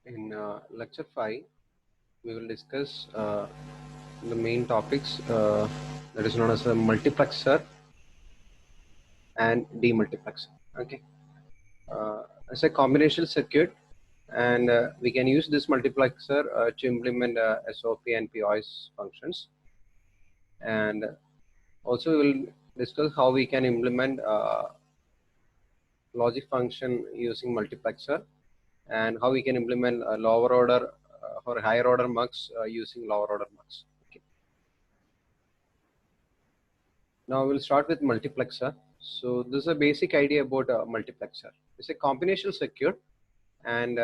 In lecture 5, we will discuss the main topics that is known as a multiplexer and demultiplexer. Okay, it's a combinational circuit, and we can use this multiplexer to implement SOP and POS functions. And also, we will discuss how we can implement logic function using multiplexer, and how we can implement a lower order or higher order mux using lower order mux. Okay. Now we'll start with multiplexer. So this is a basic idea about a multiplexer. It's a combinational circuit, and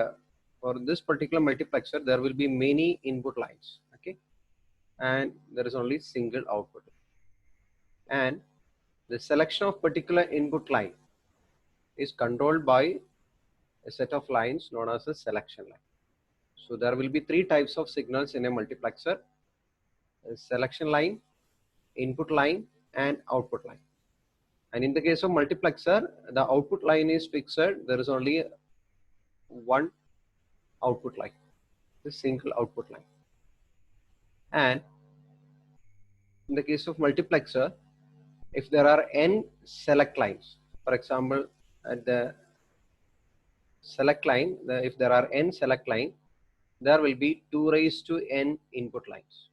for this particular multiplexer, there will be many input lines. Okay, and there is only single output. And the selection of particular input line is controlled by a set of lines known as a selection line. So there will be three types of signals in a multiplexer: a selection line, input line, and output line. And in the case of multiplexer, the output line is fixed. There is only one output line, the single output line. And in the case of multiplexer, if there are n select lines, for example, at the select line, if there are n select line, there will be 2 raised to n input lines.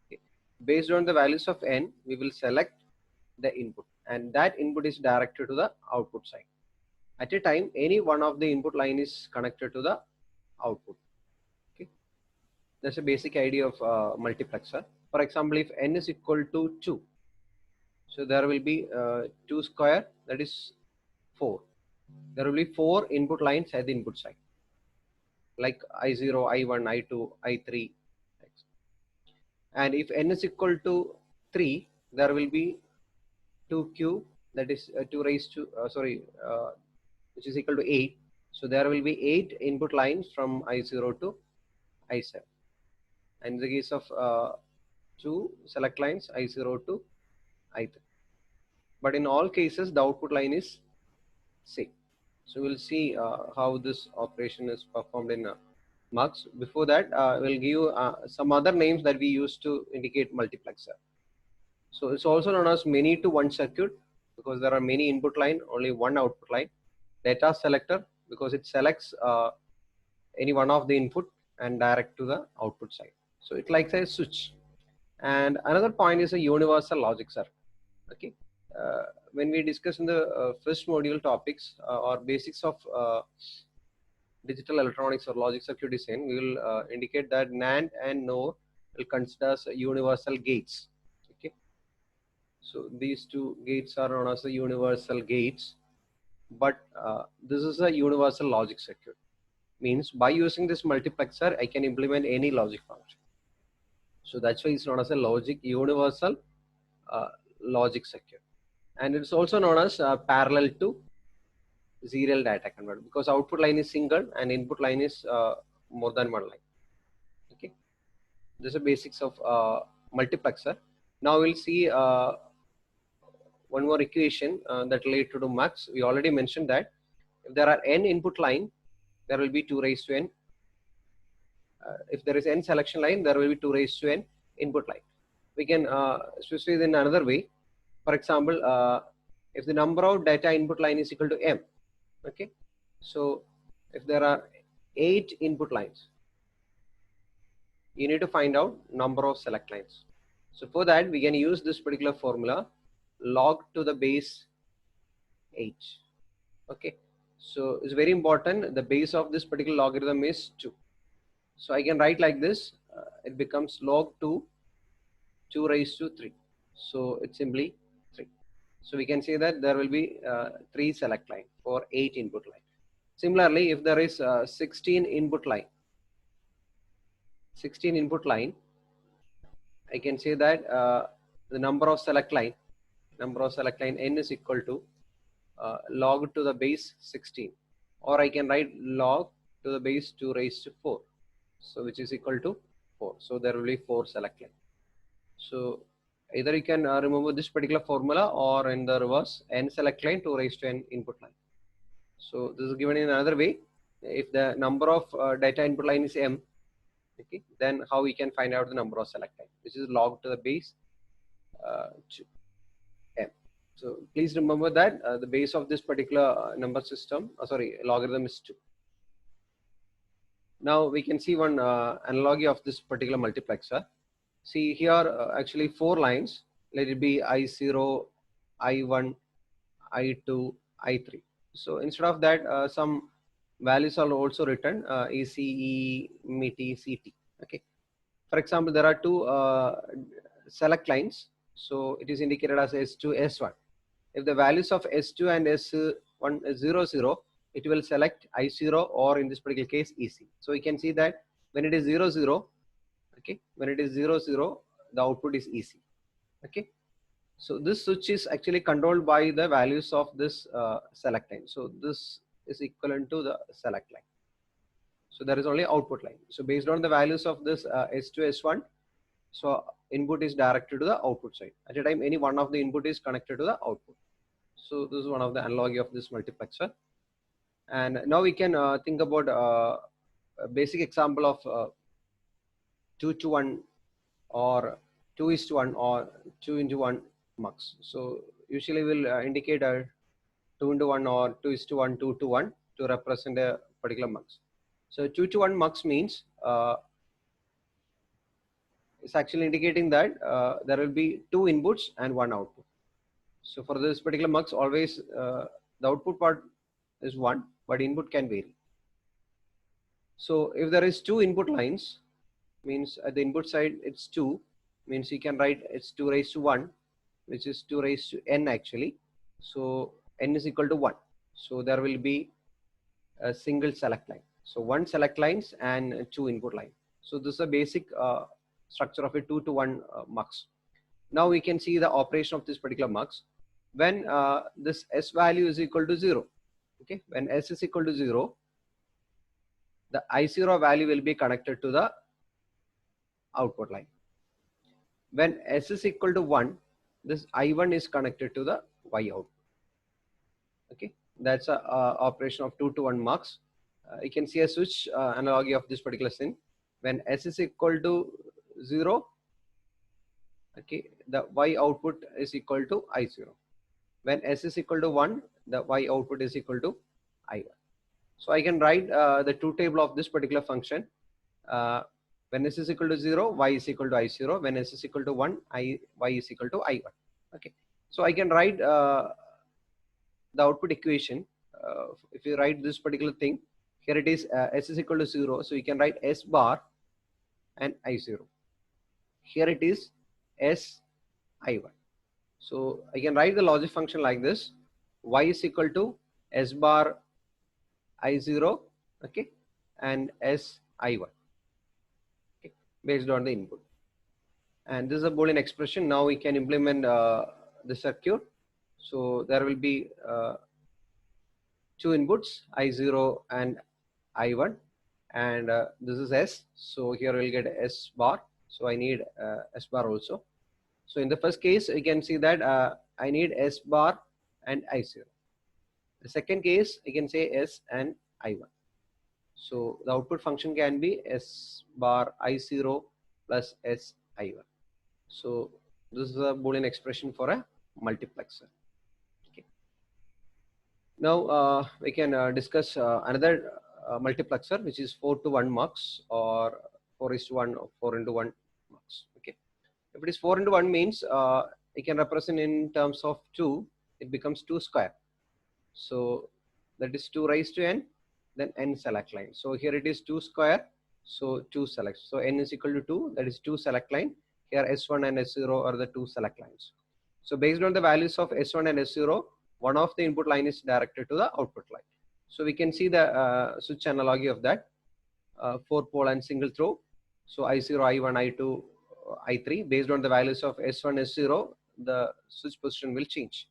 Okay. Based on the values of n, we will select the input, and that input is directed to the output side. At a time, any one of the input line is connected to the output. Okay, that's a basic idea of multiplexer. For example, if n is equal to 2, so there will be 2 square, that is 4. There will be 4 input lines at the input side, like I0, I1, I2, I3. And if n is equal to 3, there will be 2 cube, that is 2 raised to which is equal to 8. So there will be 8 input lines from I0 to I7. And in the case of 2 select lines, I0 to I3. But in all cases, the output line is same. So we'll see how this operation is performed in mux. Before that, we'll give you some other names that we use to indicate multiplexer. So it's also known as many to one circuit, because there are many input line, only one output line. Data selector, because it selects any one of the input and direct to the output side. So it likes a switch. And another point is a universal logic circuit. Okay, when we discuss in the first module topics or basics of digital electronics or logic circuit design, we will indicate that NAND and NOR will consider as universal gates. Okay, so these two gates are known as the universal gates, but this is a universal logic circuit. Means by using this multiplexer, I can implement any logic function. So that's why it's known as a universal logic circuit. And it's also known as parallel to serial data converter, because output line is single and input line is more than one line. Okay, this is the basics of multiplexer. Now we'll see one more equation that related to mux. We already mentioned that if there are n input line, there will be 2 raised to n. If there is n selection line, there will be 2 raised to n input line. We can specify it in another way. For example, if the number of data input line is equal to m, okay, so if there are 8 input lines, you need to find out number of select lines. So for that, we can use this particular formula, log to the base 8. Okay, so it's very important, the base of this particular logarithm is 2. So I can write like this, it becomes log 2 raised to 3. So it's simply 3. So we can say that there will be 3 select line for 8 input line. Similarly, if there is 16 input line, I can say that the number of select line n is equal to log to the base 16, or I can write log to the base 2 raised to 4, so which is equal to 4. So there will be 4 select line. So either you can remember this particular formula, or in the reverse, n select line 2 raised to n input line. So this is given in another way. if the number of data input line is m, okay, then how we can find out the number of select line, which is log to the base to m. So please remember that the base of this particular number system, logarithm is 2. Now we can see one analogy of this particular multiplexer. See here, actually 4 lines. Let it be I0, I1, I2, I3. So instead of that, some values are also written, ECE, MIT, CT. Okay. For example, there are two select lines. So it is indicated as S2, S1. If the values of S2 and S1 is 0, 0, it will select I0, or in this particular case EC. So you can see that when it is 0, 0, okay, when it is 0, 0, the output is EC. Okay. So this switch is actually controlled by the values of this select line. So this is equivalent to the select line. So there is only output line. So based on the values of this S2, S1, so input is directed to the output side. At a time, any one of the input is connected to the output. So this is one of the analogy of this multiplexer. And now we can think about a basic example of 2 to 1 or 2 is to 1 or 2 into 1 mux. So usually we'll indicate a 2 into 1 or 2 is to 1, 2 to 1 to represent a particular mux. So 2 to 1 mux means it's actually indicating that there will be 2 inputs and 1 output. So for this particular mux, always the output part is 1, but input can vary. So if there is 2 input lines, means at the input side it's 2, means you can write it's 2 raised to 1, which is 2 raised to n actually. So n is equal to 1. So there will be a single select line. So 1 select lines and 2 input line. So this is a basic structure of a 2 to 1 mux. Now we can see the operation of this particular mux. When this s value is equal to 0, okay, when s is equal to 0, the I0 value will be connected to the output line. When s is equal to 1, this I1 is connected to the Y output. Okay, that's a operation of 2 to 1 mux. You can see a switch analogy of this particular thing. When s is equal to 0, okay, the Y output is equal to I0. When s is equal to 1, the Y output is equal to I1. So I can write the truth table of this particular function. When s is equal to 0, y is equal to I0. When s is equal to 1, y is equal to I1. Okay. So I can write the output equation. If you write this particular thing, here it is s is equal to 0. So you can write s bar and I0. Here it is s I1. So I can write the logic function like this. Y is equal to s bar I0, okay, and s I1, okay, based on the input. And this is a Boolean expression. Now we can implement the circuit. So there will be 2 inputs, I0 and I1, and this is S. So here we'll get S bar. So I need S bar also. So in the first case, you can see that I need S bar and I0. The second case, you can say S and I1. So the output function can be S bar I0 plus S I1. So this is a Boolean expression for a multiplexer. Okay. Now we can discuss another multiplexer, which is 4 to 1 mux or 4 is to 1 or 4 into 1 mux. Okay. If it is 4 into 1 means it can represent in terms of 2, it becomes 2 square. So that is 2 raised to n, then n select line. So here it is 2 square, so 2 select. So n is equal to 2, that is 2 select line. Here S1 and S0 are the 2 select lines. So based on the values of S1 and S0, one of the input line is directed to the output line. So we can see the switch analogy of that, 4 pole and single throw. So I0, I1, I2, I3, based on the values of S1, S0, the switch position will change.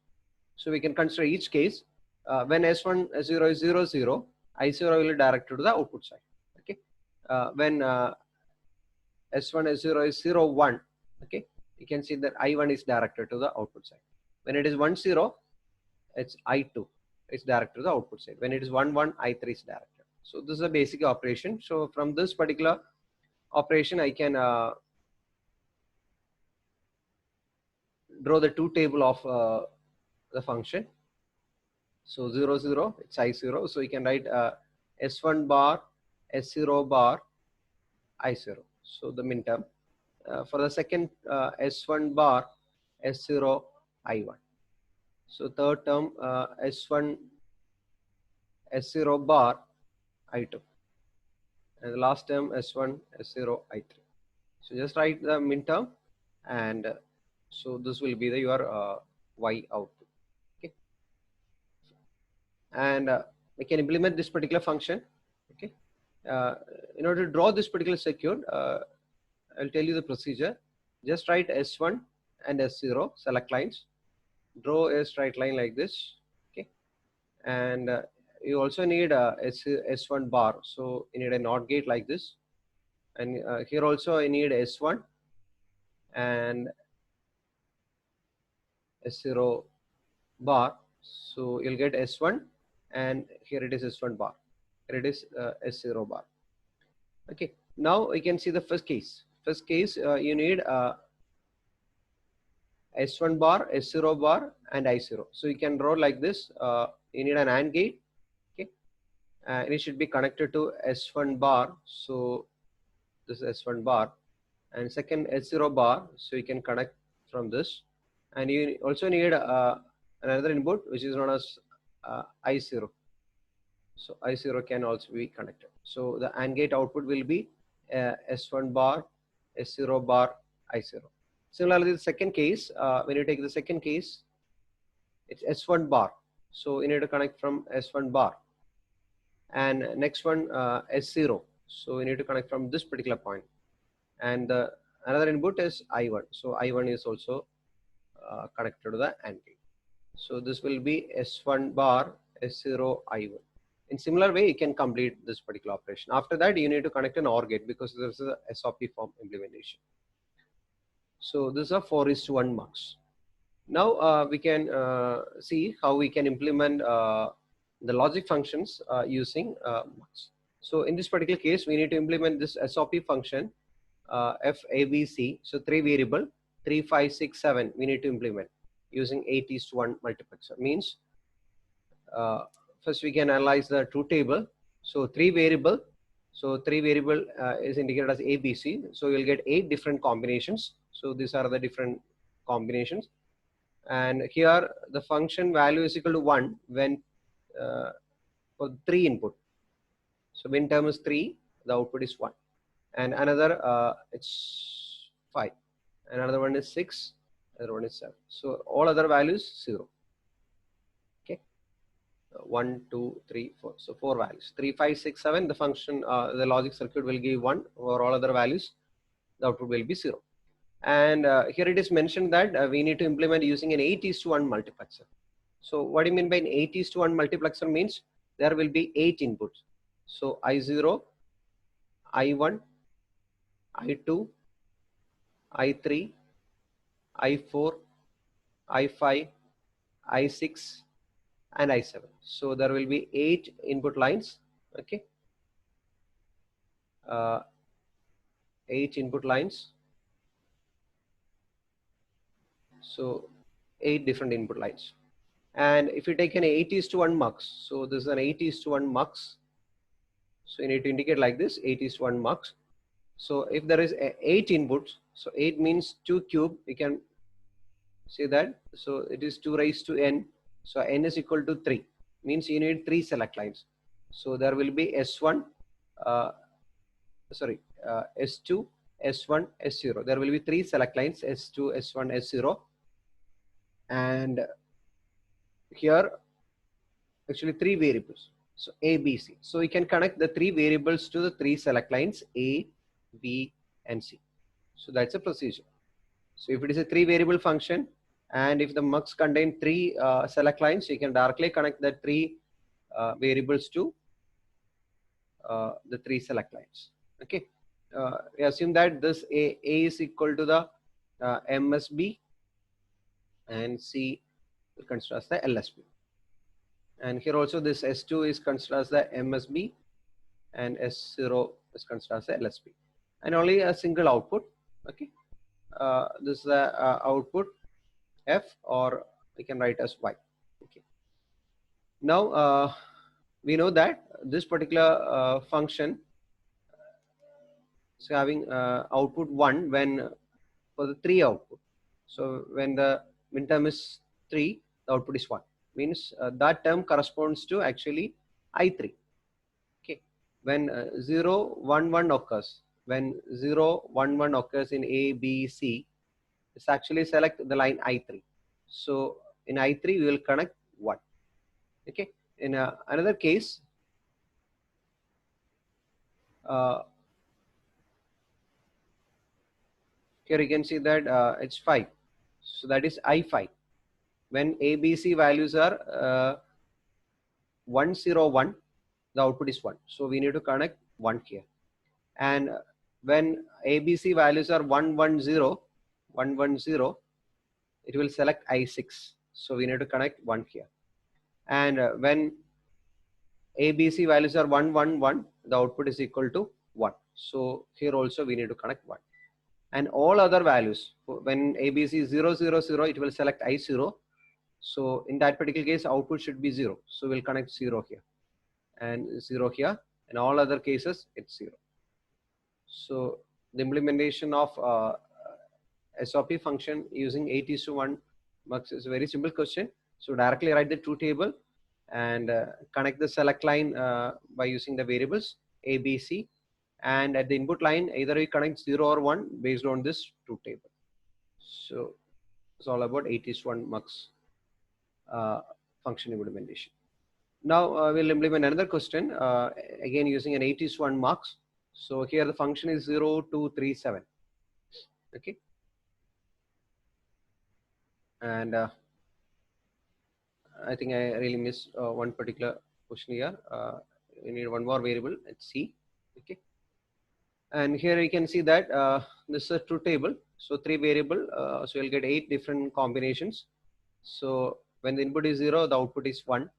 So we can consider each case. When S1, S0 is 0, 0, I0 will be directed to the output side. Okay. When S1, S0 is 0, 1, okay, you can see that I1 is directed to the output side. When it is 1, 0, it's I2, it's directed to the output side. When it is 1, 1, I3 is directed. So this is a basic operation. So from this particular operation, I can draw the two table of the function. So 0 0, it's I0. So you can write S1 bar, S0 bar, I0. So the min term. For the second S1 bar, S0, I1. So third term S1, S0 bar, I2. And the last term S1, S0, I3. So just write the min term, and so this will be the your Y output. Okay, and we can implement this particular function. Okay, in order to draw this particular circuit, I'll tell you the procedure. Just write S1 and S0, select lines, draw a straight line like this. Okay, and you also need S1 bar, so you need a NOT gate like this, and here also I need S1 and S0 bar, so you'll get S1, and here it is S1 bar, here it is S0 bar. Okay, now we can see the first case. First case, you need S1 bar, S0 bar, and I0. So you can draw like this. You need an AND gate. Okay, and it should be connected to S1 bar. So this is S1 bar, and second S0 bar. So you can connect from this, and you also need another input which is known as I0. So I0 can also be connected. So the AND gate output will be S1 bar, S0 bar, I0. Similarly, the second case, when you take the second case, it's S1 bar. So you need to connect from S1 bar. And next one, S0. So you need to connect from this particular point. And another input is I1. So I1 is also connected to the AND gate. So this will be S1 bar, S0, I1. In similar way, you can complete this particular operation. After that, you need to connect an OR gate because this is a SOP form implementation. So this is a 4:1 mux. Now we can see how we can implement the logic functions using mux. So in this particular case, we need to implement this SOP function FABC. So three variable 3, 5, 6, 7 we need to implement using 8:1 multiplexer. Means first we can analyze the truth table. So three variable. So three variable is indicated as ABC. So you'll get 8 different combinations. So these are the different combinations. And here the function value is equal to 1 when for 3 input. So when term is 3, the output is 1. And another it's 5. Another one is 6. Another one is 7. So all other values 0. Okay. 1, 2, 3, 4. So 4 values. 3, 5, 6, 7. The function, the logic circuit will give 1. For all other values, the output will be 0. And here it is mentioned that we need to implement using an 8:1 multiplexer. So what do you mean by an 8:1 multiplexer? Means there will be 8 inputs. So I0, I1, I2, I3, I4, I5, I6, and I7. So there will be 8 input lines. Okay, 8 input lines. So 8 different input lines. And if you take an 8:1 mux, so this is an 8:1 mux. So you need to indicate like this, 8:1 mux. So if there is 8 inputs, so 8 means 2 cube, you can say that. So it is 2 raised to n. So n is equal to 3, means you need 3 select lines. So there will be S1, S2, S1, S0. There will be 3 select lines, S2, S1, S0. And here actually 3 variables. So A, B, C. So we can connect the 3 variables to the 3 select lines A, B, and C. So that's a procedure. So if it is a 3 variable function, and if the mux contain 3 select lines, you can directly connect the 3 variables to the 3 select lines. Okay. We assume that this A is equal to the MSB, and C will consider as the LSB. And here also this S2 is considered as the MSB, and S0 is considered as a LSB, and only a single output. Okay, this is the output F, or we can write as Y. Okay. Now we know that this particular function is having output 1 when for the 3 output. So when the minterm is 3, the output is 1. Means that term corresponds to actually I3. Okay. When 0, 1, 1 occurs, when 0, 1, 1 occurs in A, B, C, it's actually select the line I3. So in I3 we will connect 1. Okay. In another case, here you can see that it's 5. So that is I5. When A, B, C values are 1, 0, 1, the output is 1. So we need to connect 1 here. And when A, B, C values are 1, 1, 0, 1, 1, 0, it will select I6. So we need to connect 1 here. And when A, B, C values are 1, 1, 1, the output is equal to 1. So here also we need to connect 1. And all other values, when A, B, C is 0, 0, 0, it will select I0. So in that particular case, output should be 0. So we'll connect 0 here and 0 here. In all other cases, it's 0. So the implementation of SOP function using 8:1 mux is a very simple question. So directly write the truth table and connect the select line by using the variables A, B, C. And at the input line, either we connect 0 or 1 based on this truth table. So it's all about 8:1 mux function implementation. Now we'll implement another question again using an 8:1 mux. So here the function is 0, 2, 3, 7. Okay. And I think I really missed one particular question here. We need one more variable at C. Okay. And here you can see that this is a truth table. So 3 variable. So you'll get 8 different combinations. So when the input is 0, the output is 1.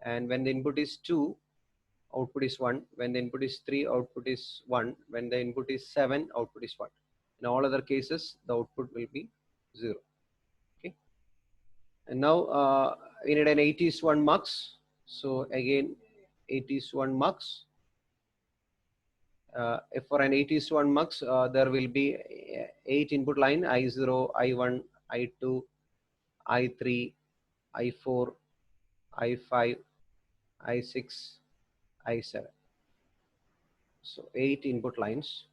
And when the input is 2, output is 1. When the input is 3, output is 1. When the input is 7, output is 1. In all other cases, the output will be 0. Okay. And now we need an 8:1 mux. So again, 8:1 mux. If for an 8:1 mux, there will be 8 input line: I0, I1, I2, I3, I4, I5, I6, I7. So 8 input lines.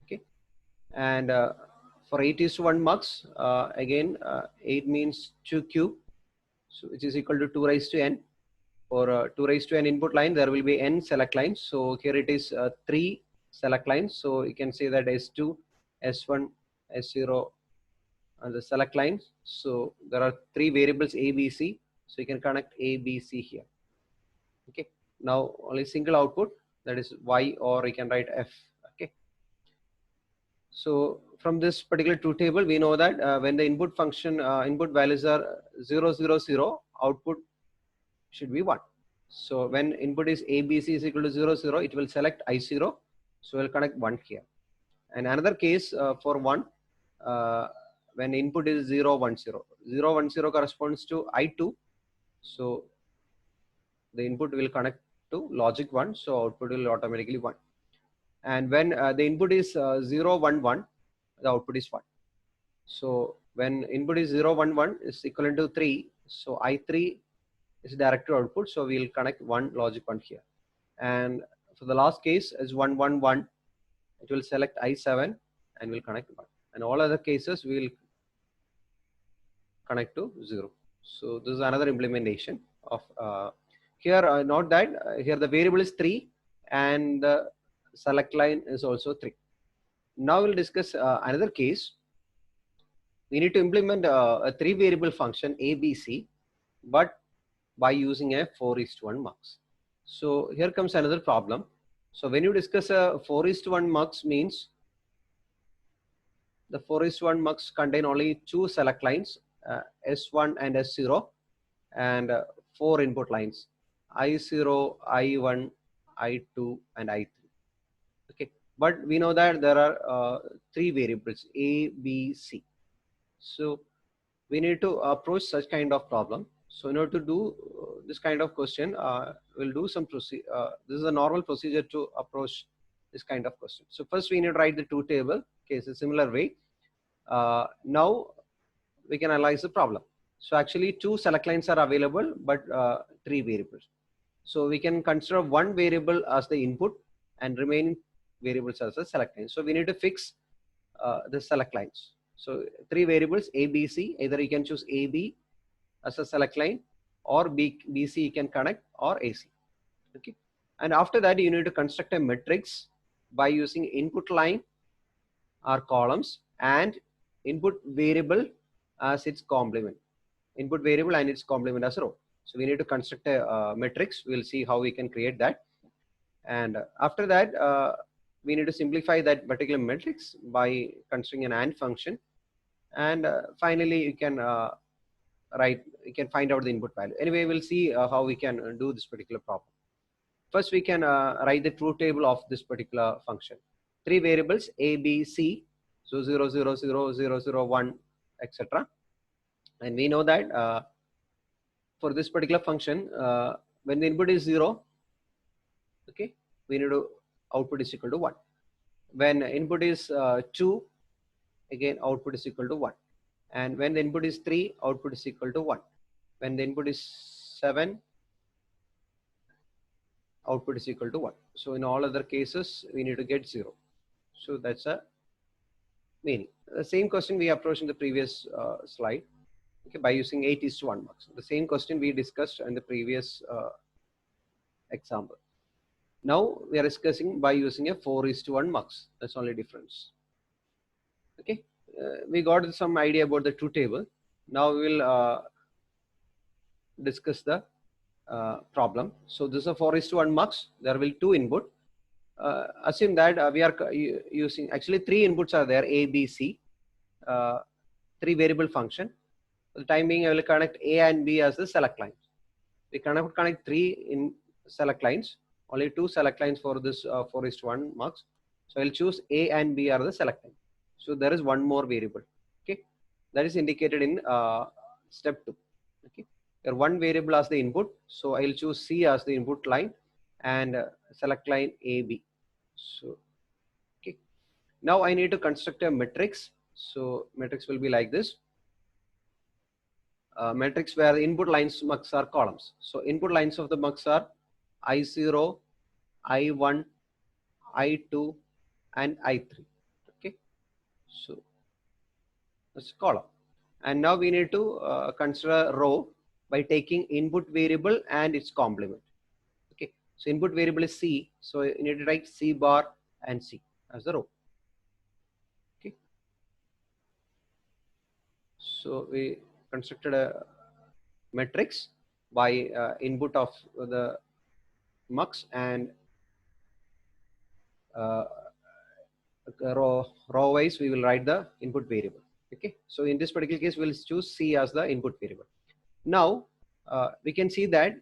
Okay. And for 8:1 mux, again 8 means 2 cube, so which is equal to 2 raised to n. For 2 raised to n input line, there will be n select lines. So here it is 3 select lines. So you can say that S2, S1, S0 and the select lines. So there are 3 variables A, B, C. So you can connect A, B, C here. Okay. Now only single output, that is Y, or you can write F. Okay. So from this particular truth table, we know that when the input function input values are 0, 0, 0, output should be 1. So when input is A, B, C is equal to 0, 0, it will select I0. So we'll connect 1 here. And another case for 1, when input is 0, 1, 0. 0, 1, 0 corresponds to I2. So the input will connect to logic 1. So output will automatically 1. And when the input is 0, 1, 1, the output is 1. So when input is 0, 1, 1 is equivalent to 3. So I3 is direct to output. So we'll connect 1 logic 1 here. And for the last case is 1, 1, 1. It will select I7 and will connect 1. And all other cases we will connect to 0. So this is another implementation of here. Note that here the variable is 3 and the select line is also 3. Now we'll discuss another case. We need to implement a 3 variable function ABC, but by using a 4:1 mux. So here comes another problem. So when you discuss a 4:1 mux, means the 4:1 mux contain only 2 select lines, S1 and S0, and 4 input lines, I0, I1, I2 and I3. Okay, but we know that there are three variables A, B, C. So we need to approach such kind of problem. So in order to do this kind of question, we'll do some procedure. This is a normal procedure to approach this kind of question. So first we need to write the two table. Okay, it's a similar way. Now we can analyze the problem. So actually two select lines are available, but three variables. So we can consider one variable as the input and remaining variables as the select line. So we need to fix the select lines. So three variables A, B, C. Either you can choose A, B as a select line, or B, C you can connect, or AC. Okay. And after that, you need to construct a matrix by using input line or columns and input variable as its complement. Input variable and its complement as a row. So we need to construct a matrix. We'll see how we can create that. And after that, we need to simplify that particular matrix by constructing an AND function. And finally, you can you can find out the input value. Anyway, we'll see how we can do this particular problem. First, we can write the truth table of this particular function. Three variables A, B, C. So 0, 0, 0, 0, 0, 1, etc. And we know that for this particular function, when the input is 0, okay, we need to output is equal to 1. When input is 2, again output is equal to 1. And when the input is 3, output is equal to 1. When the input is 7, output is equal to 1. So in all other cases, we need to get 0. So that's a meaning. The same question we approached in the previous slide, okay, by using 8:1 mux. The same question we discussed in the previous example. Now we are discussing by using a 4:1 mux. That's only difference. Okay, we got some idea about the truth table. Now we will discuss the problem. So this is a 4:1 mux. There will be two input. Assume that we are using actually three inputs are there, A, B, C, three variable function. For the time being, I will connect A and B as the select lines. We cannot connect three in select lines. Only two select lines for this 4:1 mux. So I'll choose A and B are the select line. So there is one more variable. Okay, that is indicated in step 2. Okay, there one variable as the input. So I'll choose C as the input line and select line AB. So okay, now I need to construct a matrix. So matrix will be like this. Matrix where the input lines mux are columns. So input lines of the mux are I0, I1, I2, and I3. Okay, so that's column. And now we need to consider row by taking input variable and its complement. Okay, so input variable is C, so you need to write C bar and C as the row. Okay, so we constructed a matrix by input of the mux and row wise we will write the input variable. Okay, so in this particular case we'll choose C as the input variable. Now we can see that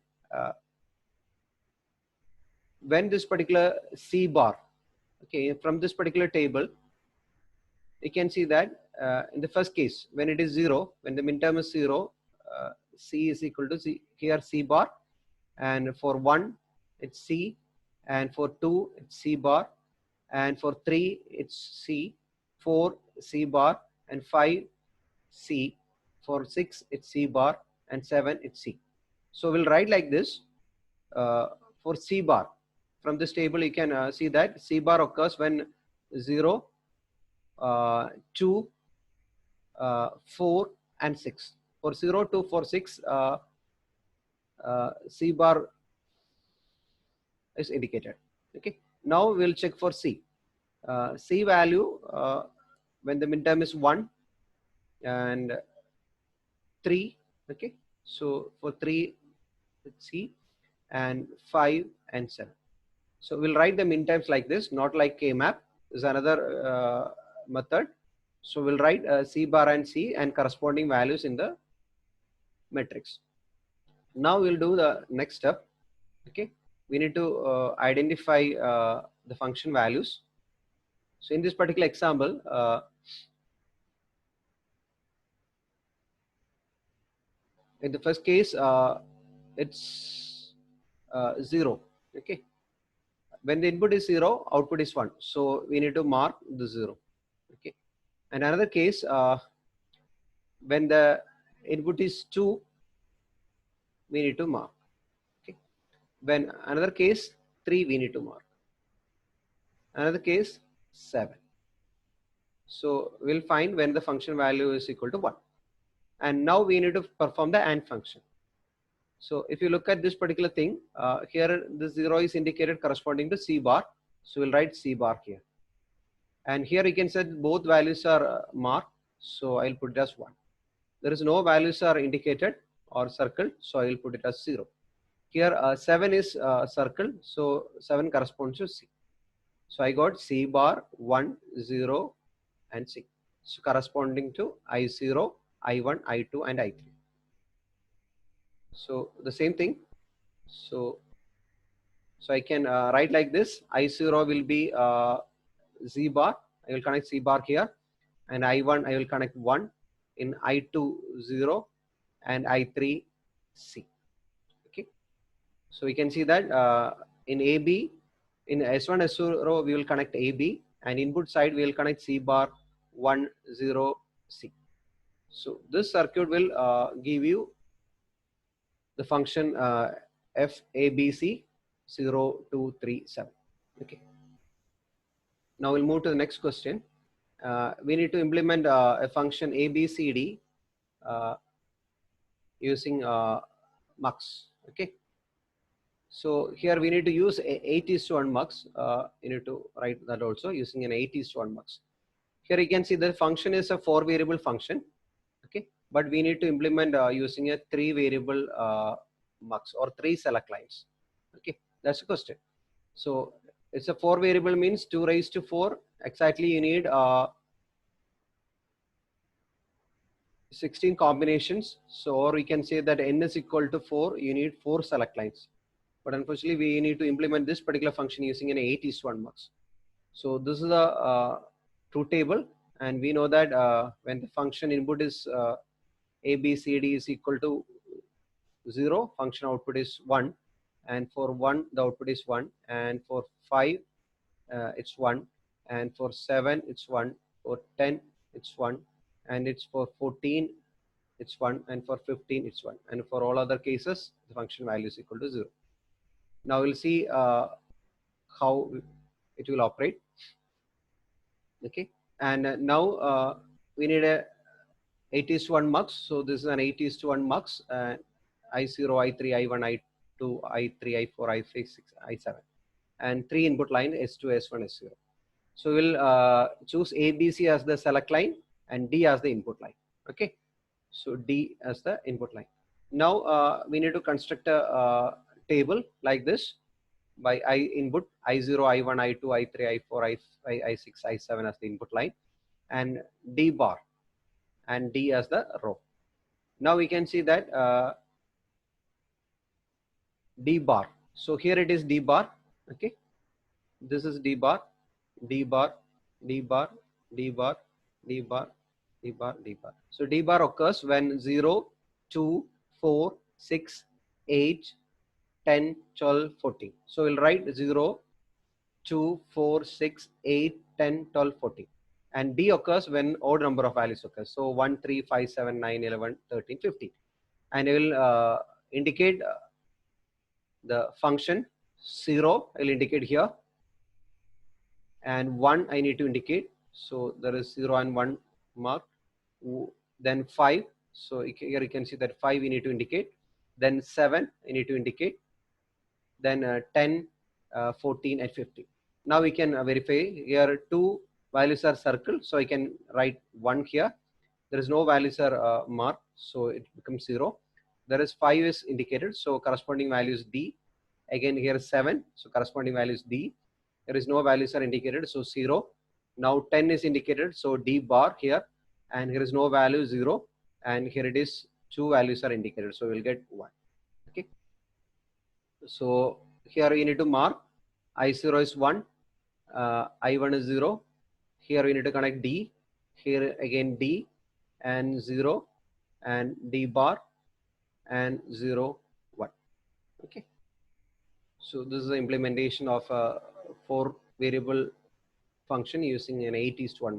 when this particular C bar, okay, from this particular table you can see that in the first case when it is 0, when the minterm is 0, C is equal to C, here C bar, and for 1 it's C, and for 2 it's C bar, and for 3 it's C, 4 C bar, and 5 C, for 6 it's C bar, and 7 it's C. So we'll write like this for C bar. From this table you can see that C bar occurs when 0, 2, 4 and 6. For 0, 2, 4, 6 C bar is indicated. Okay, now we'll check for C. C value when the minterm is 1 and 3. Okay, so for 3 it's C, and 5 and 7. So we'll write the minterms like this, not like K-map. Is another method. So we'll write C bar and C and corresponding values in the matrix. Now we'll do the next step. Okay, we need to identify the function values. So in this particular example, in the first case, it's 0. Okay, when the input is 0, output is 1. So we need to mark the 0. Okay, and another case, when the input is 2, we need to mark. Okay, when another case 3, we need to mark. Another case 7. So we'll find when the function value is equal to 1. And now we need to perform the AND function. So if you look at this particular thing, here the 0 is indicated corresponding to C bar. So we'll write C bar here. And here you can set both values are marked. So I'll put it as 1. There is no values are indicated or circled. So I'll put it as 0. Here 7 is circled. So 7 corresponds to C. So I got C bar 1, 0 and C. So corresponding to I0, I1, I2 and I3. So the same thing. So I can write like this. I0 will be Z bar. I will connect C bar here, and I1 I will connect 1, in I2 0, and I3 C. Okay. So we can see that in AB, in S1 S0 we will connect AB, and input side we will connect C bar 1, 0, C. So this circuit will give you the function FABC 0, 2, 3, 7. Okay. Now we'll move to the next question. We need to implement a function ABCD using mux. Okay. So here we need to use 8:1 mux. You need to write that also using an 8:1 mux. Here you can see the function is a 4-variable function. Okay, but we need to implement using a 3-variable mux or 3 select lines. Okay, that's the question. So it's a 4-variable means 2 raised to 4. Exactly, you need 16 combinations. So, or we can say that n is equal to 4. You need 4 select lines. But unfortunately, we need to implement this particular function using an 8:1 mux. So this is the truth table, and we know that when the function input is ABCD is equal to 0, function output is 1, and for 1 the output is 1, and for 5 it's 1, and for 7 it's 1, for 10 it's 1, and it's for 14 it's 1, and for 15 it's 1, and for all other cases the function value is equal to 0. Now we'll see how it will operate. Okay, and now we need a 8:1 mux. So this is an 8:1 mux. I0, I3, I1, I2, I3, I4, I5, 6, I7, and 3 input line S2, S1, S0. So we'll choose ABC as the select line and D as the input line. Okay, so D as the input line. Now we need to construct a table like this by I input I0, I1, I2, I3, I4, I5, I6, I7 as the input line, and D bar and D as the row. Now we can see that D bar. So here it is D bar. Okay, this is D bar, D bar, D bar, D bar, D bar, D bar, D bar. So D bar occurs when 0, 2, 4, 6, 8, 10, 12, 14. So we'll write 0, 2, 4, 6, 8, 10, 12, 14. And D occurs when odd number of values occurs. So 1, 3, 5, 7, 9, 11, 13, 15. And it will indicate the function 0, I will indicate here, and 1 I need to indicate. So there is 0 and 1 marked. Then 5. So here you can see that 5 we need to indicate. Then 7 I need to indicate. Then 10, 14 and 15. Now we can verify. Here 2 values are circled, so I can write 1 here. There is no values are marked, so it becomes 0. There is 5 is indicated, so corresponding value is D. Again here 7, so corresponding value is D. There is no values are indicated, so 0. Now 10 is indicated, so D bar here, and here is no value 0, and here it is 2 values are indicated, so we'll get 1. Okay. So here you need to mark I0 is 1, I1 is 0. Here we need to connect D, here again D and 0 and D bar and 0, 1. Okay. So this is the implementation of a 4 variable function using an 8:1 model.